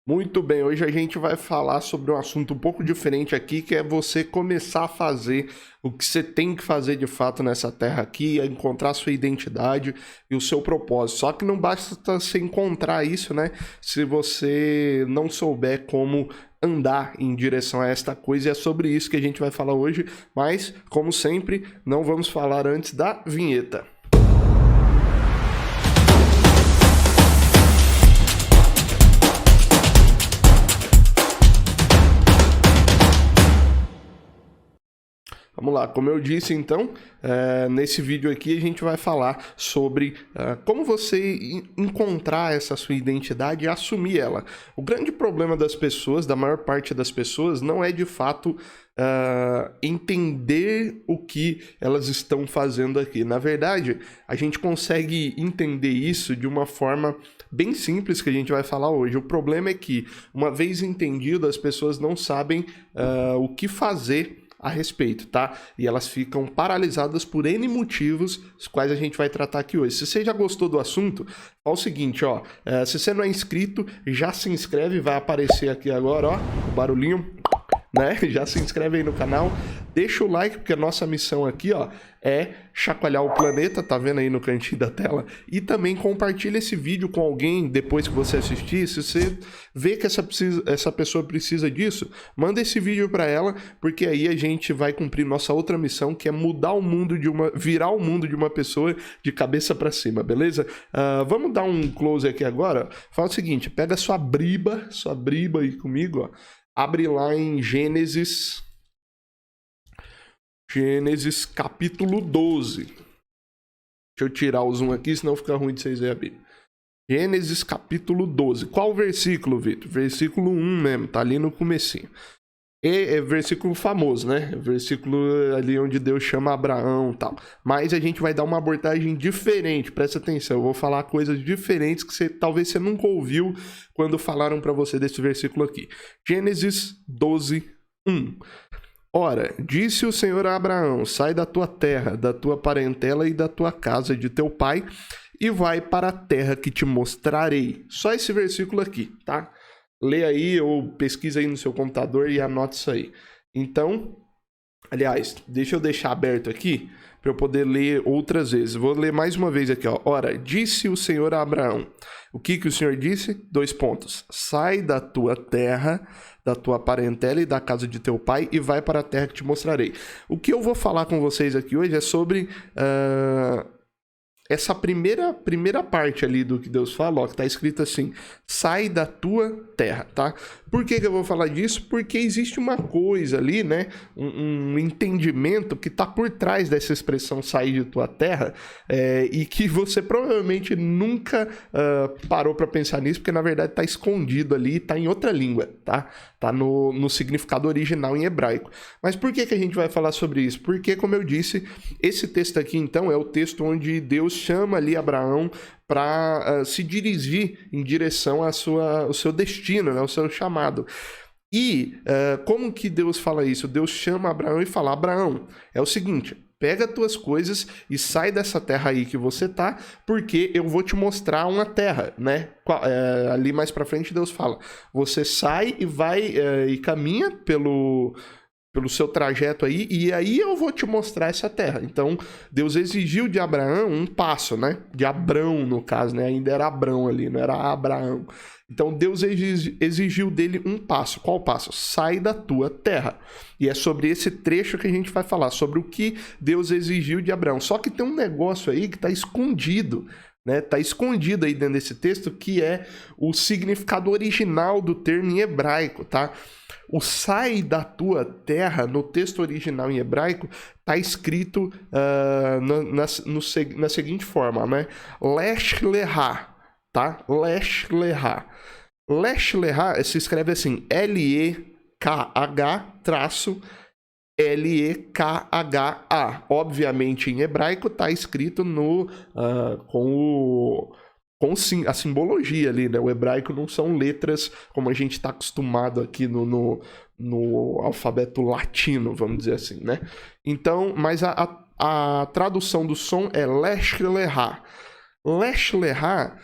Muito bem, hoje a gente vai falar sobre um assunto um pouco diferente aqui, que é você começar a fazer o que você tem que fazer de fato nessa terra aqui, é encontrar a sua identidade e o seu propósito. Só que não basta você encontrar isso, né? Se você não souber como andar em direção a esta coisa, e é sobre isso que a gente vai falar hoje, mas, como sempre, não vamos falar antes da vinheta. Vamos lá, como eu disse então, nesse vídeo aqui a gente vai falar sobre como você encontrar essa sua identidade e assumir ela. O grande problema das pessoas, da maior parte das pessoas, não é de fato entender o que elas estão fazendo aqui. Na verdade, a gente consegue entender isso de uma forma bem simples que a gente vai falar hoje. O problema é que, uma vez entendido, as pessoas não sabem o que fazer a respeito, tá? E elas ficam paralisadas por N motivos, os quais a gente vai tratar aqui hoje. Se você já gostou do assunto, é o seguinte, ó, se você não é inscrito, já se inscreve, vai aparecer aqui agora, ó, o barulhinho, né? Já se inscreve aí no canal, deixa o like, porque a nossa missão aqui, ó, é chacoalhar o planeta, tá vendo aí no cantinho da tela? E também compartilha esse vídeo com alguém depois que você assistir. Se você vê que essa pessoa precisa disso, manda esse vídeo para ela, porque aí a gente vai cumprir nossa outra missão, que é mudar o mundo virar o mundo de uma pessoa de cabeça para cima, beleza? Vamos dar um close aqui agora. Fala o seguinte, pega sua briba aí comigo, ó. Abre lá em Gênesis capítulo 12. Deixa eu tirar o zoom aqui, senão fica ruim de vocês verem a Bíblia. Gênesis capítulo 12. Qual versículo, Vitor? Versículo 1 mesmo, tá ali no comecinho. É versículo famoso, né? Versículo ali onde Deus chama Abraão e tal. Mas a gente vai dar uma abordagem diferente, presta atenção. Eu vou falar coisas diferentes que talvez você nunca ouviu quando falaram para você desse versículo aqui. Gênesis 12, 1. Ora, disse o Senhor a Abraão, sai da tua terra, da tua parentela e da tua casa de teu pai e vai para a terra que te mostrarei. Só esse versículo aqui, tá? Lê aí ou pesquisa aí no seu computador e anota isso aí. Então, aliás, deixa eu deixar aberto aqui para eu poder ler outras vezes. Vou ler mais uma vez aqui, ó. Ora, disse o Senhor a Abraão. O que o Senhor disse? 2 pontos. Sai da tua terra, da tua parentela e da casa de teu pai e vai para a terra que te mostrarei. O que eu vou falar com vocês aqui hoje é sobre essa primeira parte ali do que Deus fala, ó, que tá escrito assim, sai da tua terra, tá? Por que eu vou falar disso? Porque existe uma coisa ali, né, um entendimento que tá por trás dessa expressão sair de tua terra, e que você provavelmente nunca parou para pensar nisso, porque na verdade tá escondido ali, tá em outra língua, tá? Tá no significado original em hebraico. Mas por que a gente vai falar sobre isso? Porque, como eu disse, esse texto aqui, então, é o texto onde Deus chama ali Abraão para se dirigir em direção ao seu destino, né, ao seu chamado. E como que Deus fala isso? Deus chama Abraão e fala, Abraão, é o seguinte, pega tuas coisas e sai dessa terra aí que você tá, porque eu vou te mostrar uma terra, né? Ali mais pra frente Deus fala, você sai e vai e caminha pelo seu trajeto aí, e aí eu vou te mostrar essa terra. Então, Deus exigiu de Abraão um passo, né? De Abrão, no caso, né? Ainda era Abrão ali, não era Abraão. Então, Deus exigiu dele um passo. Qual passo? Sai da tua terra. E é sobre esse trecho que a gente vai falar, sobre o que Deus exigiu de Abraão. Só que tem um negócio aí que está escondido, né? Tá escondido aí dentro desse texto, que é o significado original do termo em hebraico, tá? O sai da tua terra, no texto original em hebraico, tá escrito na seguinte forma, né? Lesh leha, tá? Lesh leha. Lesh leha se escreve assim, L-E-K-H-L-E-K-H-A. Obviamente, em hebraico, tá escrito com a simbologia ali, né? O hebraico não são letras como a gente está acostumado aqui no alfabeto latino, vamos dizer assim, né? Então, mas a tradução do som é Lesh leha. Lesh leha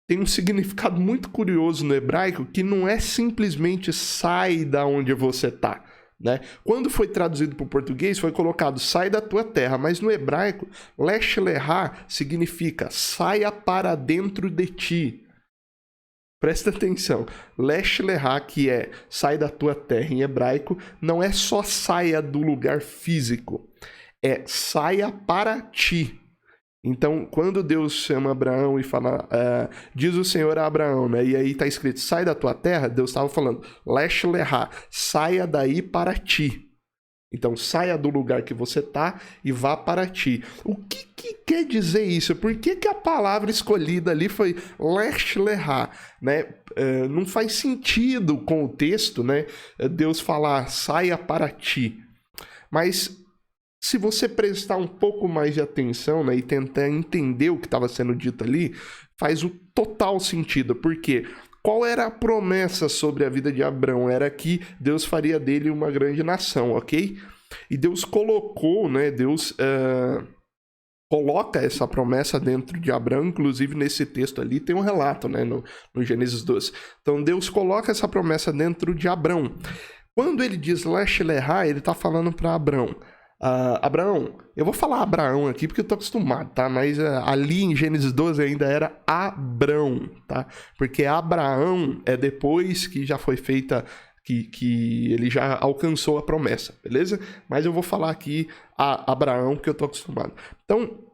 tem um significado muito curioso no hebraico, que não é simplesmente sai da onde você está. Né? Quando foi traduzido para o português, foi colocado sai da tua terra, mas no hebraico, lech leha significa saia para dentro de ti. Presta atenção, lech leha, que é sai da tua terra em hebraico, não é só saia do lugar físico, é saia para ti. Então, quando Deus chama Abraão e fala, diz o Senhor a Abraão, né? E aí está escrito, sai da tua terra, Deus estava falando, lech leha, saia daí para ti. Então, saia do lugar que você está e vá para ti. O que quer dizer isso? Por que a palavra escolhida ali foi lech leha, né? Não faz sentido com o texto, né? Deus falar, saia para ti. Mas se você prestar um pouco mais de atenção, né, e tentar entender o que estava sendo dito ali, faz o total sentido. Por quê? Qual era a promessa sobre a vida de Abraão? Era que Deus faria dele uma grande nação, ok? E Deus colocou, né, coloca essa promessa dentro de Abraão, inclusive nesse texto ali tem um relato, né, no Gênesis 12. Então Deus coloca essa promessa dentro de Abraão. Quando ele diz lech leha, ele está falando para Abraão. Abraão, eu vou falar Abraão aqui porque eu tô acostumado, tá? Mas ali em Gênesis 12 ainda era Abrão, tá? Porque Abraão é depois que já foi feita, que ele já alcançou a promessa, beleza? Mas eu vou falar aqui Abraão porque eu tô acostumado. Então,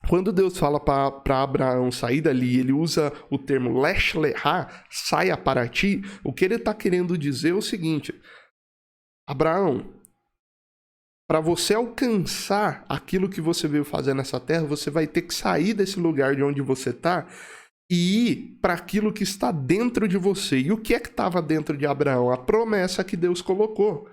quando Deus fala para Abraão sair dali, ele usa o termo lech leha, saia para ti, o que ele está querendo dizer é o seguinte, Abraão, para você alcançar aquilo que você veio fazer nessa terra, você vai ter que sair desse lugar de onde você está e ir para aquilo que está dentro de você. E o que é que estava dentro de Abraão? A promessa que Deus colocou,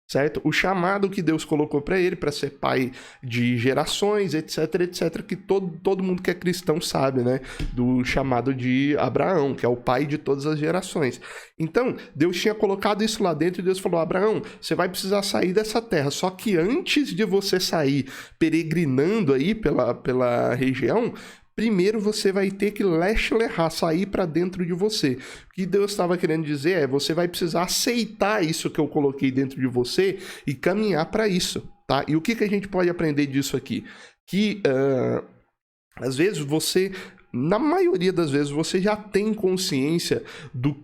certo? O chamado que Deus colocou para ele, para ser pai de gerações, etc, etc, que todo mundo que é cristão sabe, né? Do chamado de Abraão, que é o pai de todas as gerações. Então, Deus tinha colocado isso lá dentro e Deus falou, Abraão, você vai precisar sair dessa terra, só que antes de você sair peregrinando aí pela região, primeiro você vai ter que lech leha, sair para dentro de você. O que Deus estava querendo dizer é, você vai precisar aceitar isso que eu coloquei dentro de você e caminhar para isso, tá? E o que a gente pode aprender disso aqui? Que, às vezes, na maioria das vezes, você já tem consciência do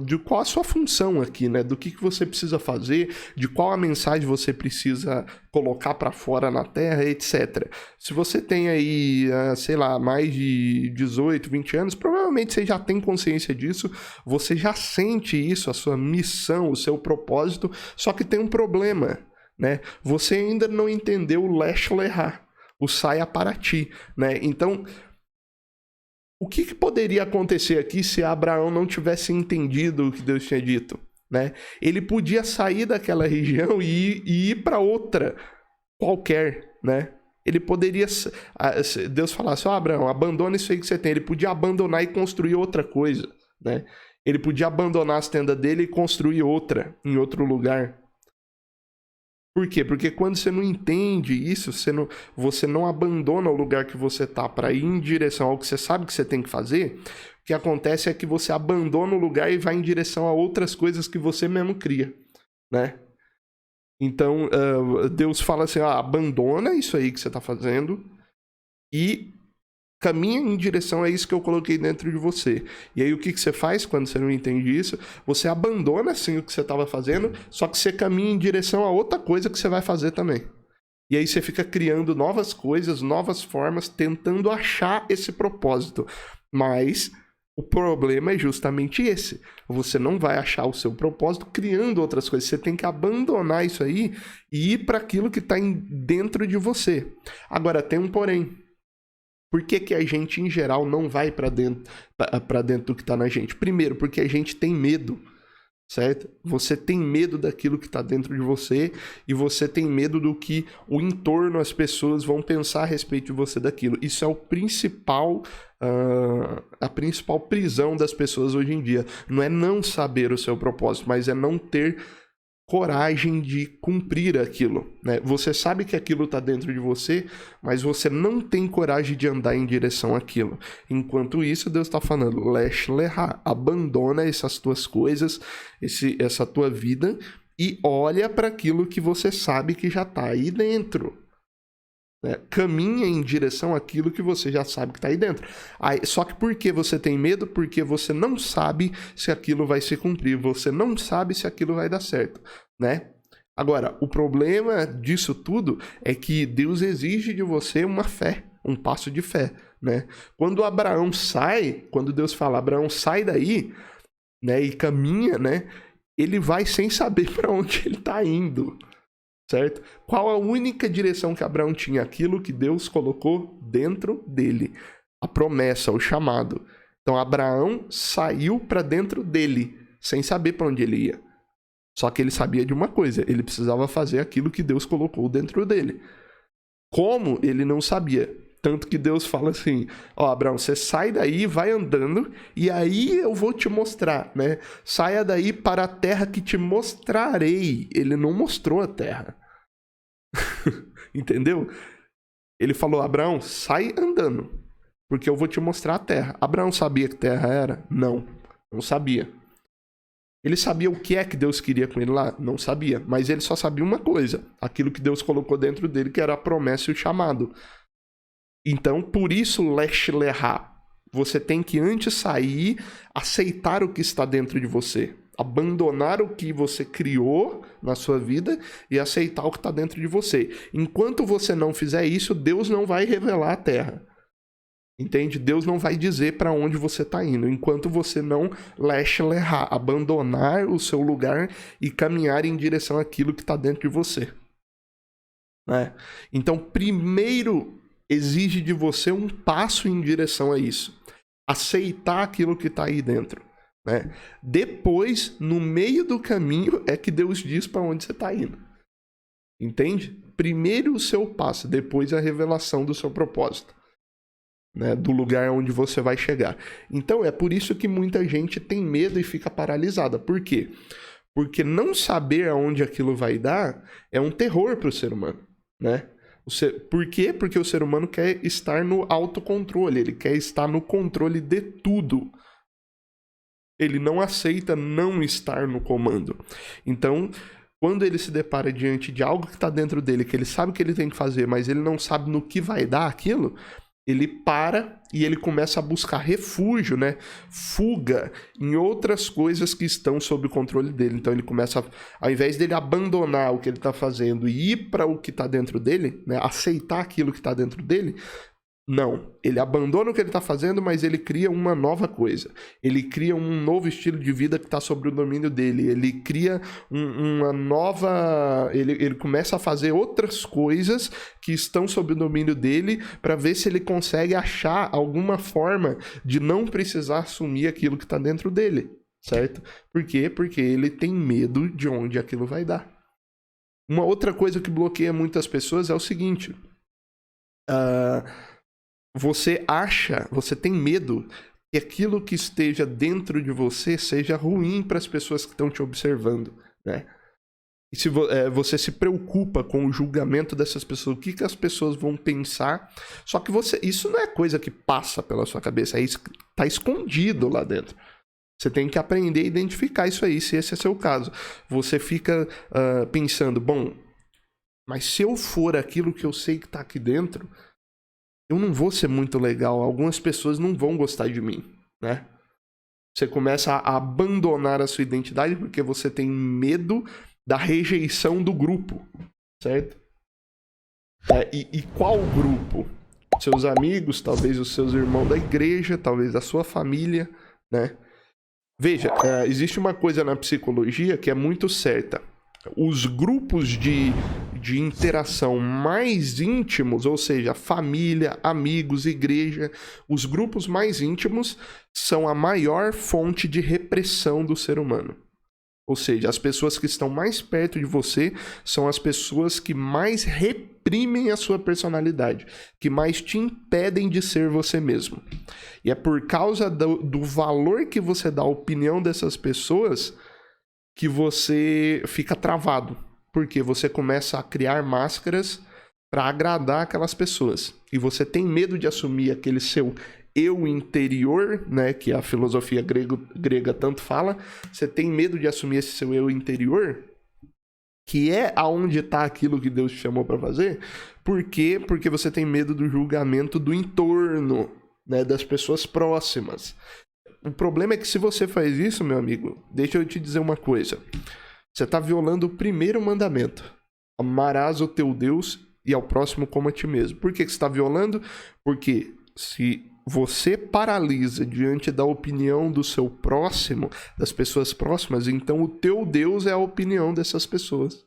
de qual a sua função aqui, né? Do que você precisa fazer, de qual a mensagem você precisa colocar para fora na Terra, etc. Se você tem aí, sei lá, mais de 18, 20 anos, provavelmente você já tem consciência disso, você já sente isso, a sua missão, o seu propósito, só que tem um problema, né? Você ainda não entendeu o lech leha, o saia para ti, né? Então, o que poderia acontecer aqui se Abraão não tivesse entendido o que Deus tinha dito, né? Ele podia sair daquela região e ir para outra qualquer, né? Ele poderia, Deus falasse, Abraão, abandona isso aí que você tem. Ele podia abandonar e construir outra coisa, né? Ele podia abandonar as tendas dele e construir outra em outro lugar. Por quê? Porque quando você não entende isso, você não abandona o lugar que você está para ir em direção ao que você sabe que você tem que fazer, o que acontece é que você abandona o lugar e vai em direção a outras coisas que você mesmo cria, né? Então, Deus fala assim, abandona isso aí que você está fazendo e caminha em direção a isso que eu coloquei dentro de você. E aí o que você faz quando você não entende isso? Você abandona assim o que você estava fazendo, só que você caminha em direção a outra coisa que você vai fazer também. E aí você fica criando novas coisas, novas formas, tentando achar esse propósito. Mas o problema é justamente esse. Você não vai achar o seu propósito criando outras coisas. Você tem que abandonar isso aí e ir para aquilo que está dentro de você. Agora, tem um porém. Por que a gente, em geral, não vai para dentro do que está na gente? Primeiro, porque a gente tem medo, certo? Você tem medo daquilo que está dentro de você e você tem medo do que o entorno, as pessoas vão pensar a respeito de você daquilo. Isso é a principal prisão das pessoas hoje em dia. Não é não saber o seu propósito, mas é não ter coragem de cumprir aquilo, né? Você sabe que aquilo está dentro de você, mas você não tem coragem de andar em direção àquilo. Enquanto isso, Deus está falando, lesh lehá, abandona essas tuas coisas, essa tua vida e olha para aquilo que você sabe que já está aí dentro. Né? Caminha em direção àquilo que você já sabe que está aí dentro. Só que por que você tem medo? Porque você não sabe se aquilo vai se cumprir, você não sabe se aquilo vai dar certo, né? Agora, o problema disso tudo é que Deus exige de você uma fé, um passo de fé, né? Quando Abraão sai, quando Deus fala, Abraão, sai daí, né, e caminha, né, ele vai sem saber para onde ele está indo. Certo? Qual a única direção que Abraão tinha? Aquilo que Deus colocou dentro dele. A promessa, o chamado. Então Abraão saiu para dentro dele, sem saber para onde ele ia. Só que ele sabia de uma coisa, ele precisava fazer aquilo que Deus colocou dentro dele. Como? Ele não sabia. Tanto que Deus fala assim, ó, Abraão, você sai daí, vai andando, e aí eu vou te mostrar, né? Saia daí para a terra que te mostrarei. Ele não mostrou a terra. Entendeu? Ele falou, Abraão, sai andando, porque eu vou te mostrar a terra. Abraão sabia que terra era? Não sabia. Ele sabia o que é que Deus queria com ele lá? Não sabia. Mas ele só sabia uma coisa, aquilo que Deus colocou dentro dele, que era a promessa e o chamado. Então, por isso, lesh lehá, você tem que antes sair, aceitar o que está dentro de você, abandonar o que você criou na sua vida e aceitar o que está dentro de você. Enquanto você não fizer isso, Deus não vai revelar a terra. Entende? Deus não vai dizer para onde você está indo, enquanto você não lesh lehá, abandonar o seu lugar e caminhar em direção àquilo que está dentro de você. Né? Então, primeiro, exige de você um passo em direção a isso. Aceitar aquilo que está aí dentro. Né? Depois, no meio do caminho, é que Deus diz para onde você está indo. Entende? Primeiro o seu passo, depois a revelação do seu propósito. Né? Do lugar onde você vai chegar. Então, é por isso que muita gente tem medo e fica paralisada. Por quê? Porque não saber aonde aquilo vai dar é um terror para o ser humano. Né? Por quê? Porque o ser humano quer estar no autocontrole, ele quer estar no controle de tudo. Ele não aceita não estar no comando. Então, quando ele se depara diante de algo que está dentro dele, que ele sabe o que ele tem que fazer, mas ele não sabe no que vai dar aquilo, ele para e ele começa a buscar refúgio, né? Fuga em outras coisas que estão sob o controle dele. Então ele começa, ao invés dele abandonar o que ele está fazendo e ir para o que está dentro dele, né? Aceitar aquilo que está dentro dele, não. Ele abandona o que ele está fazendo, mas ele cria uma nova coisa. Ele cria um novo estilo de vida que está sob o domínio dele. Ele cria uma nova... Ele começa a fazer outras coisas que estão sob o domínio dele para ver se ele consegue achar alguma forma de não precisar assumir aquilo que está dentro dele. Certo? Por quê? Porque ele tem medo de onde aquilo vai dar. Uma outra coisa que bloqueia muitas pessoas é o seguinte... Você tem medo que aquilo que esteja dentro de você seja ruim para as pessoas que estão te observando, né? E se você se preocupa com o julgamento dessas pessoas, o que as pessoas vão pensar, só que isso não é coisa que passa pela sua cabeça, está escondido lá dentro. Você tem que aprender a identificar isso aí, se esse é seu caso. Você fica pensando, bom, mas se eu for aquilo que eu sei que está aqui dentro... eu não vou ser muito legal, algumas pessoas não vão gostar de mim, né? Você começa a abandonar a sua identidade porque você tem medo da rejeição do grupo, certo? E qual grupo? Seus amigos, talvez os seus irmãos da igreja, talvez a sua família, né? Veja, existe uma coisa na psicologia que é muito certa. Os grupos de interação mais íntimos, ou seja, família, amigos, igreja, os grupos mais íntimos são a maior fonte de repressão do ser humano. Ou seja, as pessoas que estão mais perto de você são as pessoas que mais reprimem a sua personalidade, que mais te impedem de ser você mesmo. E é por causa do valor que você dá à opinião dessas pessoas que você fica travado. Porque você começa a criar máscaras para agradar aquelas pessoas. E você tem medo de assumir aquele seu eu interior, né, que a filosofia grega tanto fala. Você tem medo de assumir esse seu eu interior, que é aonde está aquilo que Deus te chamou para fazer. Por quê? Porque você tem medo do julgamento do entorno, né, das pessoas próximas. O problema é que se você faz isso, meu amigo, deixa eu te dizer uma coisa. Você está violando o primeiro mandamento. Amarás o teu Deus e ao próximo como a ti mesmo. Por que você está violando? Porque se você paralisa diante da opinião do seu próximo, das pessoas próximas, então o teu Deus é a opinião dessas pessoas.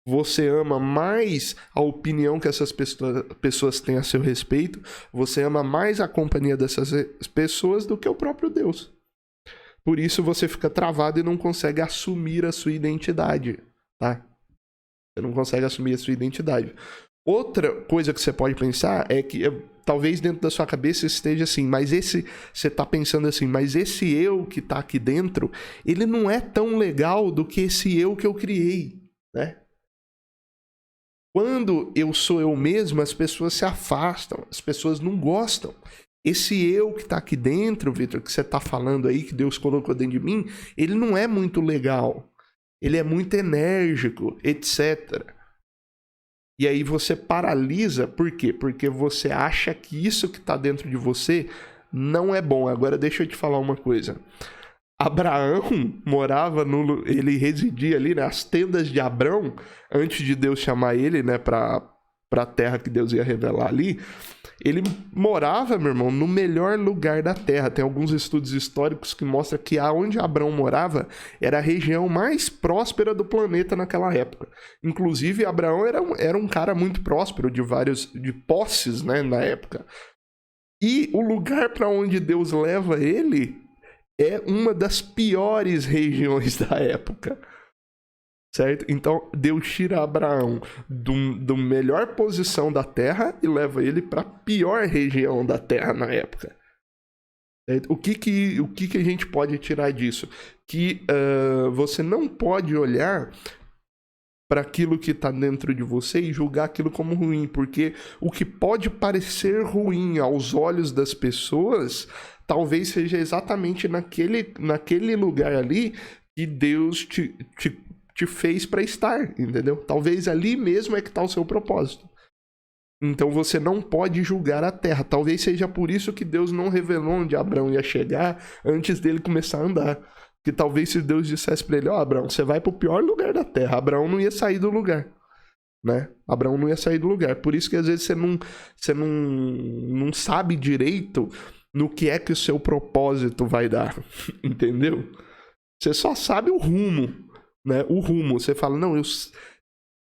Você ama mais a opinião que essas pessoas têm a seu respeito, você ama mais a companhia dessas pessoas do que o próprio Deus. Por isso você fica travado e não consegue assumir a sua identidade, tá? Você não consegue assumir a sua identidade. Outra coisa que você pode pensar é que talvez dentro da sua cabeça esteja assim, mas você tá pensando assim, mas esse eu que tá aqui dentro, ele não é tão legal do que esse eu que eu criei, né? Quando eu sou eu mesmo, as pessoas se afastam, as pessoas não gostam. Esse eu que tá aqui dentro, Vitor, que você tá falando aí, que Deus colocou dentro de mim, ele não é muito legal. Ele é muito enérgico, etc. E aí você paralisa, por quê? Porque você acha que isso que tá dentro de você não é bom. Agora deixa eu te falar uma coisa. Abraão morava ele residia ali, né, as tendas de Abrão, antes de Deus chamar ele, né, para a terra que Deus ia revelar ali. Ele morava, meu irmão, no melhor lugar da terra. Tem alguns estudos históricos que mostram que aonde Abrão morava era a região mais próspera do planeta naquela época. Inclusive, Abraão era um cara muito próspero, de posses, né, na época. E o lugar para onde Deus leva ele é uma das piores regiões da época. Certo? Então, Deus tira Abraão da melhor posição da terra e leva ele para a pior região da terra na época. Certo? O que a gente pode tirar disso? Que você não pode olhar para aquilo que está dentro de você e julgar aquilo como ruim, porque o que pode parecer ruim aos olhos das pessoas talvez seja exatamente naquele lugar ali que Deus te fez para estar, entendeu? Talvez ali mesmo é que está o seu propósito. Então você não pode julgar a terra. Talvez seja por isso que Deus não revelou onde Abraão ia chegar antes dele começar a andar. Porque talvez se Deus dissesse para ele, Abraão, você vai para o pior lugar da terra, Abraão não ia sair do lugar, né? Abraão não ia sair do lugar. Por isso que às vezes você não sabe direito no que é que o seu propósito vai dar, entendeu? Você só sabe o rumo, né? O rumo. Você fala, não,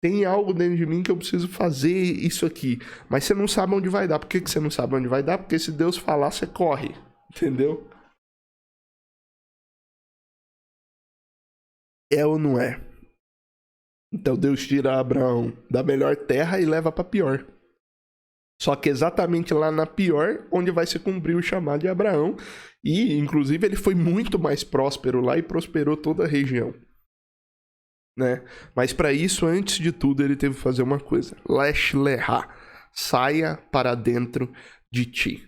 tem algo dentro de mim que eu preciso fazer isso aqui. Mas você não sabe onde vai dar. Por que você não sabe onde vai dar? Porque se Deus falar, você corre, entendeu? É ou não é? Então Deus tira Abraão da melhor terra e leva para pior. Só que exatamente lá na pior, onde vai se cumprir o chamado de Abraão. E, inclusive, ele foi muito mais próspero lá e prosperou toda a região, né? Mas para isso, antes de tudo, ele teve que fazer uma coisa. Lesh leha. Saia para dentro de ti.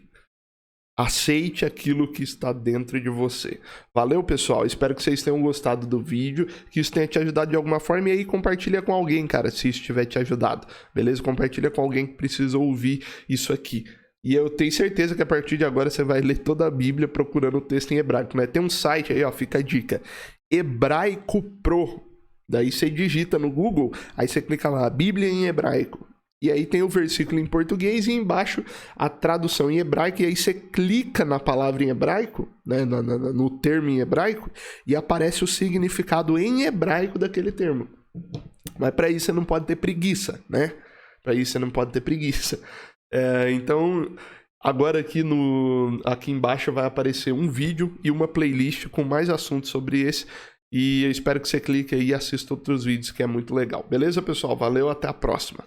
Aceite aquilo que está dentro de você. Valeu, pessoal. Espero que vocês tenham gostado do vídeo, que isso tenha te ajudado de alguma forma. E aí, compartilha com alguém, cara, se isso tiver te ajudado. Beleza? Compartilha com alguém que precisa ouvir isso aqui. E eu tenho certeza que a partir de agora você vai ler toda a Bíblia procurando o texto em hebraico, né? Tem um site aí, ó, fica a dica. Hebraico Pro. Daí você digita no Google, aí você clica lá, Bíblia em hebraico. E aí tem o versículo em português e embaixo a tradução em hebraico. E aí você clica na palavra em hebraico, né, no termo em hebraico, e aparece o significado em hebraico daquele termo. Mas para isso você não pode ter preguiça, né? Para isso você não pode ter preguiça. Então, agora aqui embaixo vai aparecer um vídeo e uma playlist com mais assuntos sobre esse. E eu espero que você clique aí e assista outros vídeos, que é muito legal. Beleza, pessoal? Valeu, até a próxima.